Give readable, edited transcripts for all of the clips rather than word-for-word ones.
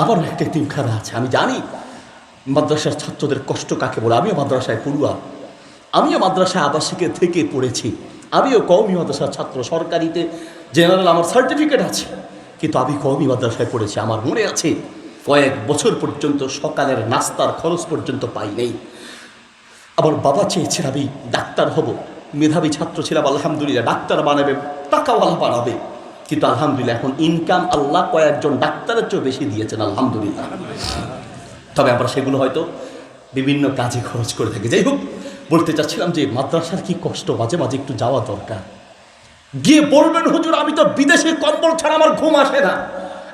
আমার একটা এতিমখানা আছে। আমি জানি মাদ্রাসার ছাত্রদের কষ্ট কাকে বলে। আমিও মাদ্রাসায় পড়ুয়া, আমিও মাদ্রাসায় আবাসিকে থেকে পড়েছি, আমিও কওমি মাদ্রাসার ছাত্র। সরকারিতে জেনারেল আমার সার্টিফিকেট আছে, কিন্তু আমি কওমি মাদ্রাসায় পড়েছি। আমার মনে আছে কয়েক বছর পর্যন্ত সকালের নাস্তার খরচ পর্যন্ত পাই নেই। আমার বাবা চেয়েছিল আমি ডাক্তার হব, মেধাবী ছাত্র ছিলাম, আলহামদুলিল্লাহ ডাক্তার বানাবে, টাকাওয়ালা বানাবে। কিন্তু আলহামদুলিল্লাহ এখন ইনকাম আল্লাহ কয়েকজন ডাক্তারের চেয়েও বেশি দিয়েছেন, আলহামদুলিল্লাহ। তবে আমরা সেগুলো হয়তো বিভিন্ন কাজে খরচ করে থাকি। যাই হোক, বলতে চাচ্ছিলাম যে মাদ্রাসার কি কষ্ট, মাঝে মাঝে একটু যাওয়া দরকার। গিয়ে বলবেন হুজুর আমি তো বিদেশে কম্বল ছাড়া আমার ঘুম আসে না,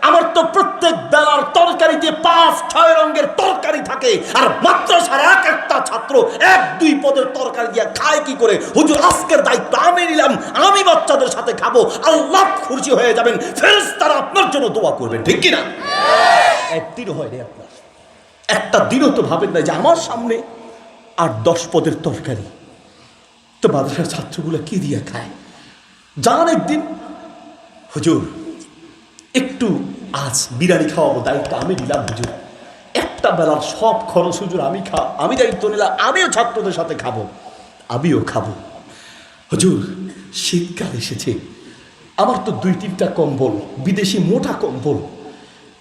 আমার তো প্রত্যেক বেলার তরকারিতে 5-6 রঙের তরকারি থাকে, আর মাদ্রাসার এক একটা ছাত্র 1-2 পদের তরকারি দিয়ে খায় কি করে? হুজুর আজকের দায়িত্ব আমি নিলাম, আমি বাচ্চাদের সাথে খাবো, আল্লাহ খুশি হয়ে যাবেন, ফেরেশতারা আপনার জন্য দোয়া করবেন, ঠিক কিনা? একদিনও হয় রে আপনার, একটা দিনও তো ভাবেন না যে আমার সামনে 8-10 পদের তরকারি, তো মাদ্রাসার ছাত্রগুলো কি দিয়ে খায়? যান একদিন, হুজুর একটু আজ বিরিয়ানি খাওয়াবো, দায়িত্ব আমি নিলাম হুজুর, একটা বেলার সব খরচ হুজুর আমি দায়িত্ব নিলাম, আমিও ছাত্রদের সাথে খাবো, আমিও খাবো। হুজুর শীতকাল এসেছে, আমার তো 2-3টা কম্বল, বিদেশি মোটা কম্বল,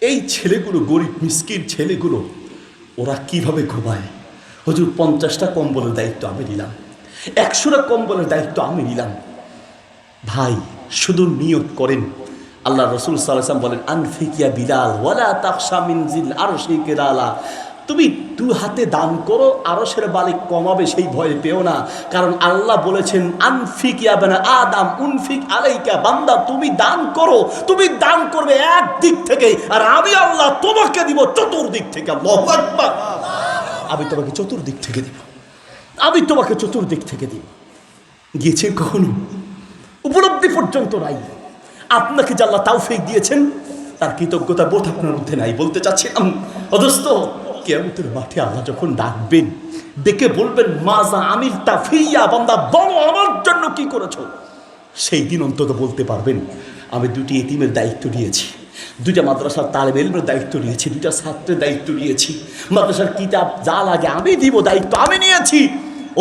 এই ছেলেগুলো গরিব মিসকিন ছেলেগুলো ওরা কিভাবে ঘুমায়? হুজুর 50টা কম্বলের দায়িত্ব আমি নিলাম, 100টা কম্বলের দায়িত্ব আমি নিলাম। ভাই শুধু নিয়ত করেন, আল্লাহ রসুল সাল্লাল্লাহু আলাইহি ওয়াসাল্লাম বলেন আনফিকিয়া বিলাল ওয়ালা তাখশা মিন জিল আরশি কিরালা, তুমি 2 হাতে দান করো, আরশের বালিক কমাবে সেই ভয় পেও না, কারণ আল্লাহ বলেছেন আনফিকিয়া বানা আদম উনফিক আলাইকা, বান্দা তুমি দান করো, তুমি দান করবে এক দিক থেকে, আর আমি আল্লাহ তোমাকে দিব চতুর্দিক থেকে। আল্লাহু আকবার। আমি তোমাকে চতুর্দিক থেকে দিব, আমি তোমাকে চতুর্দিক থেকে দিব। গিয়েছে কখনো? উপলব্ধি পর্যন্ত নাই। আপনাকে যে আল্লাহ তৌফিক দিয়েছেন তার কৃতজ্ঞতা বোধ আপনার মধ্যে নাই। বলতে চাচ্ছিলাম অদস্ত, কিয়ামতের মাঠে আল্লাহ যখন ডাকবেন, ডেকে বলবেন মাজা আমিলতা ফিয়া, বান্দা বলো আমার জন্য কি করেছো? সেই দিন অন্তত বলতে পারবেন আমি 2টি এতিমের দায়িত্ব নিয়েছি, 2টা মাদ্রাসার তালেব ইলমের দায়িত্ব নিয়েছি, 2টা ছাত্রের দায়িত্ব নিয়েছি, মাদ্রাসার কিতাব যা লাগে আমি দিব, দায়িত্ব আমি নিয়েছি।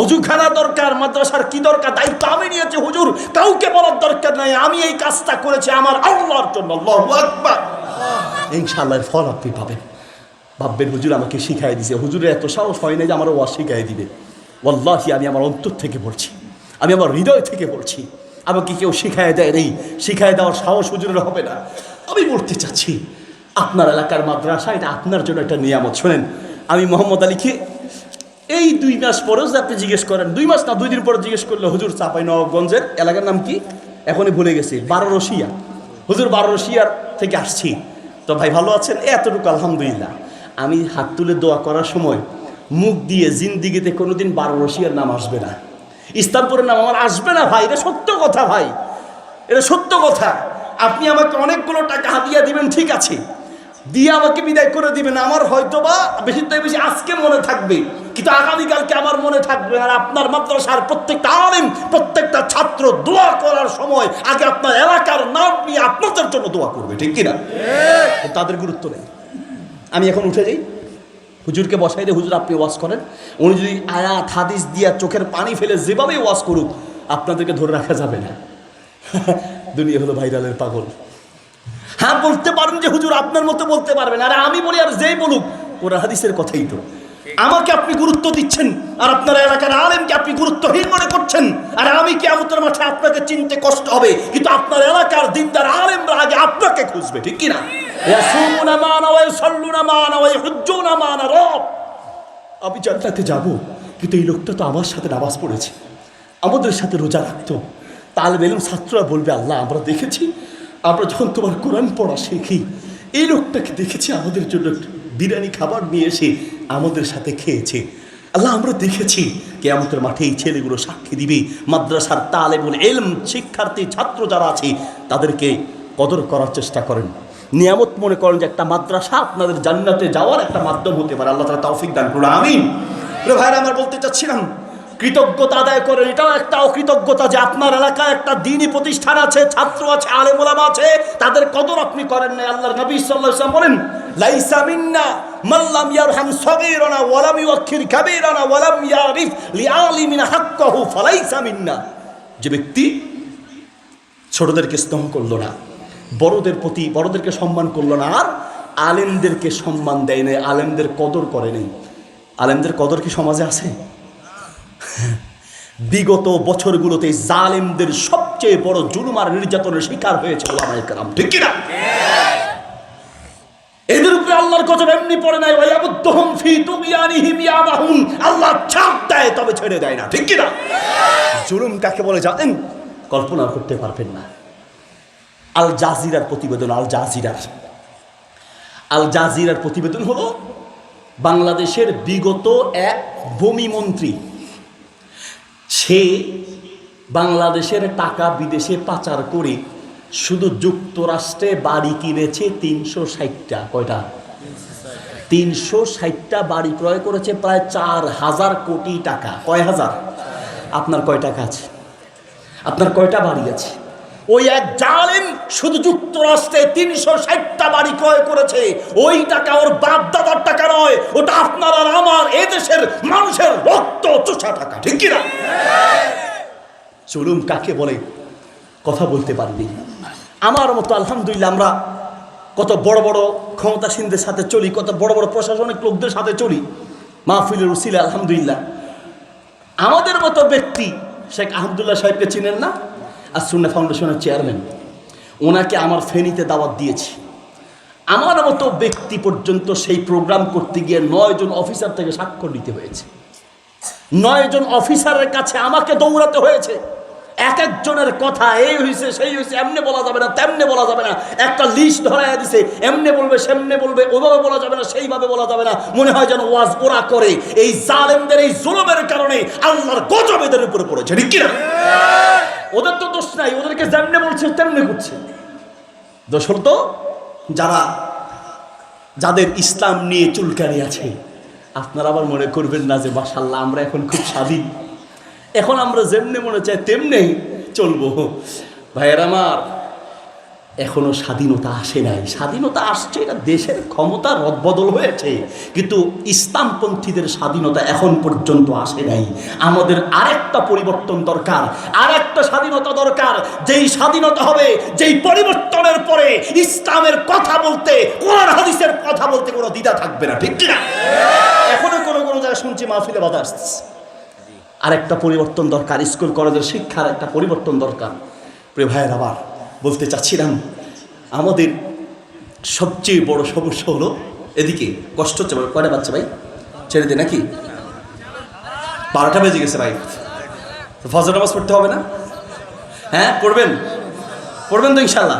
অজুখানা দরকার, মাদ্রাসার কি দরকার, দায়িত্ব আমি নিয়েছি হুজুর, কাউকে বলার দরকার নাই, আমি এই কাজটা করেছি আমার আল্লাহর জন্য। আল্লাহু আকবার। ইনশাআল্লাহ ফল আপনি পাবেন। ভাববেন হুজুর আমাকে শিখাই দিয়েছে, হুজুরের এত সাহস হয় না যে আমার ওয়াজ শিখাই দিবে। ওয়াল্লাহি আমি আমার অন্তর থেকে বলছি, আমি আমার হৃদয় থেকে বলছি, আমাকে কেউ শিখায় দেয় নেই, শিখায় দেওয়ার সাহস হুজুরের হবে না। আমি বলতে চাচ্ছি আপনার এলাকার মাদ্রাসা এটা আপনার জন্য একটা নিয়ামত। শোনেন, আমি মোহাম্মদ আলীকে এই 2 মাস পরেও যে আপনি জিজ্ঞেস করেন, 2 মাস না 2 দিন পরে জিজ্ঞেস করলে হুজুর চাঁপাইনবাবগঞ্জের এলাকার নাম কি এখনই ভুলে গেছি, 12 রশিয়া, হুজুর 12 রশিয়ার থেকে আসছি, তো ভাই ভালো আছেন? এতটুকু আলহামদুলিল্লাহ। আমি হাত তুলে দোয়া করার সময় মুখ দিয়ে জিন্দিগিতে কোনোদিন 12 রশিয়ার নাম আসবে না, ইসলামপুরের নাম আমার আসবে না ভাই, এটা সত্য কথা ভাই, এটা সত্য কথা। আপনি আমাকে অনেকগুলো টাকা হাদিয়া দিবেন, ঠিক আছে, দিয়ে আমাকে বিদায় করে দিবেন, আমার হয়তো বা বেশি থেকে বেশি আজকে মনে থাকবে, কিন্তু আগামীকালকে আমার মনে থাকবে। আর আপনার মাদ্রাসার প্রত্যেকটা আলেম, প্রত্যেকটা ছাত্র দোয়া করার সময় আগে আপনার এলাকার নাম নিয়ে আপনাদের জন্য দোয়া করবে, ঠিক কিনা? তাদের গুরুত্ব নেই। আমি এখন উঠে যাই, হুজুরকে বসাই দিয়ে হুজুর আপনি ওয়াজ করেন, উনি যদি আয়াত হাদিস দিয়া চোখের পানি ফেলে যেভাবেই ওয়াজ করুক আপনাদেরকে ধরে রাখা যাবে না। দুনিয়া হলো ভাইরালের পাগল। হ্যাঁ বলতে পারেন যে হুজুর আপনার মতো বলতে পারবেন, আরে আমি বলি আর যেই বলুক ওরা হাদিসের কথাই তো। আমাকে আপনি গুরুত্ব দিচ্ছেন আর আপনার এলাকার আলেমকে আপনি গুরুত্বহীন মনে করছেন, আর আমি কিয়ামতের মাঠে আপনাকে চিনতে কষ্ট হবে, কিন্তু আপনার এলাকার দিনদার আলেমরা আগে আপনাকে খুঁজবে, ঠিক কিনা? ইয়াসুমুনা মানা ওয়া ইউসাল্লুনা মানা ওয়া ইহুজ্জুনা মানা। রব আমি জান্নাতে যাব, কিন্তু এই লোকটা তো আমার সাথে নামাজ পড়েছে, আমাদের সাথে রোজা রাখতো, তালেব ইলম ছাত্ররা বলবে আল্লাহ আমরা দেখেছি, আমরা যখন তোমার কোরআন পড়া শিখি এই লোকটাকে দেখেছি আমাদের জন্য বিরিয়ানি খাবার নিয়ে এসে আমাদের সাথে খেয়েছে, আল্লাহ আমরা দেখেছি। কিয়ামতের মাঠে এই ছেলেগুলো সাক্ষী দিবে। মাদ্রাসার তালেবুল ইলম শিক্ষার্থী ছাত্র যারা আছে তাদেরকে কদর করার চেষ্টা করেন, নিয়ামত মনে করেন যে একটা মাদ্রাসা আপনাদের জান্নাতে যাওয়ার একটা মাধ্যম হতে পারে। আল্লাহ তাআলা তৌফিক দান করুন, আমিন। ভাইরা আমার বলতে চাচ্ছিলাম কৃতজ্ঞতা আদায় করেন। এটাও একটা অকৃতজ্ঞতা যে আপনার এলাকায় একটা দ্বীনি প্রতিষ্ঠান আছে, ছাত্র আছে, আলেম ওলামা আছে, তাদের কদর আপনি করেন না। আল্লাহর নবী সাল্লাল্লাহু আলাইহি ওয়াসাল্লাম বলেন, লাইসা মিন্না মান লাম ইয়ারহাম সগীরানা ওয়া লাম ইউক্কির কাবীরানা ওয়া লাম ইয়ারিফ লিআলিমিনা হাক্কাহু ফালাইসা মিন্না। যে ব্যক্তি ছোটদেরকে স্নেহ করলো না, বড়দেরকে সম্মান করলো না, আর আলেমদেরকে সম্মান দেয় না, আলেমদের কদর করে নেই। আলেমদের কদর কি সমাজে আছে? বিগত বছরগুলোতে জালেমদের সবচেয়ে বড় জুলুম আর নির্যাতনের শিকার হয়েছে ওলামায়ে কেরাম, ঠিক কি না? এদের উপরে আল্লাহর গজব এমনি পড়ে নাই, ওয়ায়াবুদ্দুহুম ফি তুগয়ানিহিম ইয়ামাহুন, আল্লাহ ছাপ দেয় তবে ছেড়ে দেয় না, ঠিক কি না? জুলুম কাকে বলে জানেন? কল্পনা করতে পারবেন না। আল জাজিরার প্রতিবেদন, আল জাজিরার প্রতিবেদন হলো বাংলাদেশের বিগত এক ভূমি মন্ত্রী, সে বাংলাদেশের টাকা বিদেশে পাচার করে শুধু যুক্তরাষ্ট্রে বাড়ি কিনেছে 360টা। কয়টা? 360টা বাড়ি ক্রয় করেছে, প্রায় 4000 কোটি টাকা। কয় হাজার? আপনার কয় টাকা আছে? আপনার কয়টা বাড়ি আছে? ওই এক জালেম শুধু যুক্তরাষ্ট্রে 360টা বাড়ি ক্রয় করেছে। ওই টাকা ওর বাপ দাদার টাকা নয়, ওটা আপনার আর আমার এদেশের মানুষের রক্ত চোষা টাকা, ঠিক কিনা? জুলুম কাকে বলে কথা বলতে পারবি। আমার মতো আলহামদুলিল্লাহ আমরা কত বড় বড় ক্ষমতাসীনদের সাথে চলি, কত বড় বড় প্রশাসনিক লোকদের সাথে চলি, মাহফিলের উসিলা আলহামদুলিল্লাহ। আমাদের মতো ব্যক্তি, শেখ আহমদুল্লাহ সাহেবকে চিনেন না? আর সুন্নাহ ফাউন্ডেশনের চেয়ারম্যান, ওনাকে আমার ফেনীতে দাওয়াত দিয়েছি। আমার মতো ব্যক্তি পর্যন্ত সেই প্রোগ্রাম করতে গিয়ে 9 জন অফিসার থেকে স্বাক্ষর নিতে হয়েছে। 9 জন অফিসারের কাছে আমাকে দৌড়াতে হয়েছে। এক একজনের কথা এই হয়েছে সেই হয়েছে, এমনি বলা যাবে না, তেমনি বলা যাবে না, একটা লিস্ট ধরাইয়া দিছে, এমনি বলবে সেমনি বলবে, ওভাবে বলা যাবে না, সেইভাবে বলা যাবে না। মনে হয় যেন ওয়াজ ওরা করে। এই জালেমদের এই জুলুমের কারণে আল্লাহর গজব এদের উপরে পড়েছে, ঠিক কিনা? ওদের তো দোষ নাই, ওদেরকে যেমনি বলছে তেমনি করছে। দোষ হল তো যাদের ইসলাম নিয়ে চুলকানি আছে। আপনারা আবার মনে করবেন না যে মাশাআল্লাহ আমরা এখন খুব স্বাধীন, এখন আমরা যেমনি মনে চাই তেমনি চলবো। ভাইয়ের আমার, এখনো স্বাধীনতা আসে নাই। স্বাধীনতা আসছে, এটা দেশের ক্ষমতা রদবদল হয়েছে, কিন্তু ইসলামপন্থীদের স্বাধীনতা এখন পর্যন্ত আসে নাই। আমাদের আরেকটা পরিবর্তন দরকার, আরেকটা স্বাধীনতা দরকার, যেই স্বাধীনতা হবে, যেই পরিবর্তনের পরে ইসলামের কথা বলতে, কোরআন হাদিসের কথা বলতে কোনো দ্বিধা থাকবে না, ঠিক কিনা? এখনো কোনো জায়গায় শুনছি মাহফিলে বাধা আসছে। আরেকটা পরিবর্তন দরকার, স্কুল কলেজের শিক্ষার একটা পরিবর্তন দরকার। প্রিয় ভাইয়ের, আবার বলতে চাচ্ছিলাম, আমাদের সবচেয়ে বড় সমস্যা হলো এদিকে কষ্ট হচ্ছে। কয়টা বাচ্চা ভাই? ছেড়ে দে নাকি? 12টা বেজে গেছে ভাই। ফজর নামাজ পড়তে হবে না? হ্যাঁ, পড়বেন তো ইনশাল্লাহ।